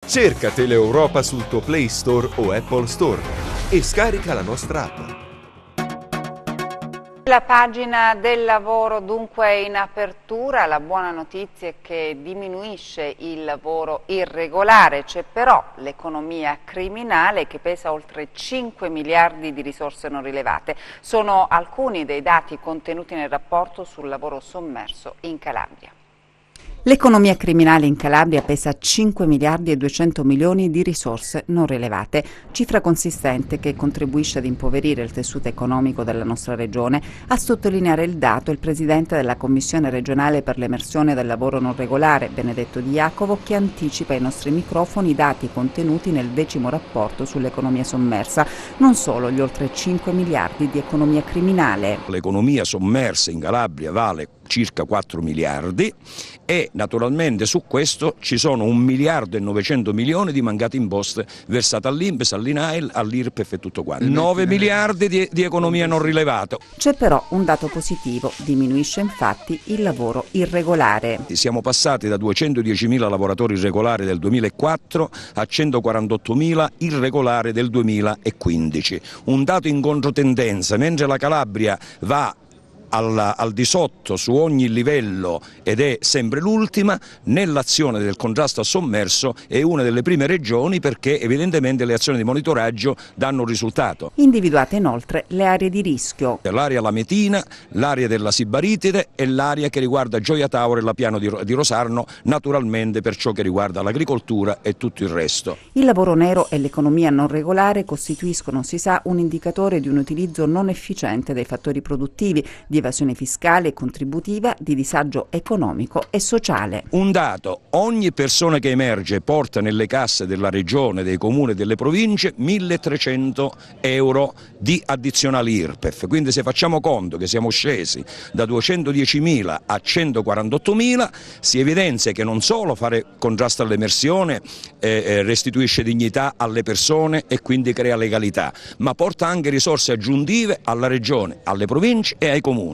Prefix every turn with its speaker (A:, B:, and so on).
A: Cerca Teleeuropa sul tuo Play Store o Apple Store e scarica la nostra app.
B: La pagina del lavoro dunque è in apertura, la buona notizia è che diminuisce il lavoro irregolare, c'è però l'economia criminale che pesa oltre 5 miliardi di risorse non rilevate. Sono alcuni dei dati contenuti nel rapporto sul lavoro sommerso in Calabria. L'economia criminale in Calabria pesa 5 miliardi e 200 milioni di risorse non rilevate, cifra consistente che contribuisce ad impoverire il tessuto economico della nostra regione. A sottolineare il dato il presidente della Commissione regionale per l'emersione del lavoro non regolare, Benedetto Di Jacopo, che anticipa ai nostri microfoni i dati contenuti nel 10° rapporto sull'economia sommersa, non solo gli oltre 5 miliardi di economia criminale.
C: L'economia sommersa in Calabria vale circa 4 miliardi e naturalmente su questo ci sono 1 miliardo e 900 milioni di mancate imposte versate all'INPS, all'INAIL, all'IRPEF e tutto quanto. 9 miliardi di economia non rilevata.
B: C'è però un dato positivo, diminuisce infatti il lavoro irregolare.
C: Siamo passati da 210.000 lavoratori irregolari del 2004 a 148.000 irregolari del 2015. Un dato in controtendenza, mentre la Calabria va al di sotto su ogni livello ed è sempre l'ultima, nell'azione del contrasto al sommerso è una delle prime regioni perché evidentemente le azioni di monitoraggio danno un risultato.
B: Individuate inoltre le aree di rischio.
C: L'area Lametina, l'area della Sibaritide e l'area che riguarda Gioia Tauro e la Piano di Rosarno, naturalmente per ciò che riguarda l'agricoltura e tutto il resto.
B: Il lavoro nero e l'economia non regolare costituiscono, si sa, un indicatore di un utilizzo non efficiente dei fattori produttivi, di evasione fiscale e contributiva, di disagio economico e sociale.
C: Un dato: ogni persona che emerge porta nelle casse della regione, dei comuni e delle province 1.300 euro di addizionali IRPEF, quindi se facciamo conto che siamo scesi da 210.000 a 148.000 si evidenzia che non solo fare contrasto all'emersione restituisce dignità alle persone e quindi crea legalità, ma porta anche risorse aggiuntive alla regione, alle province e ai comuni.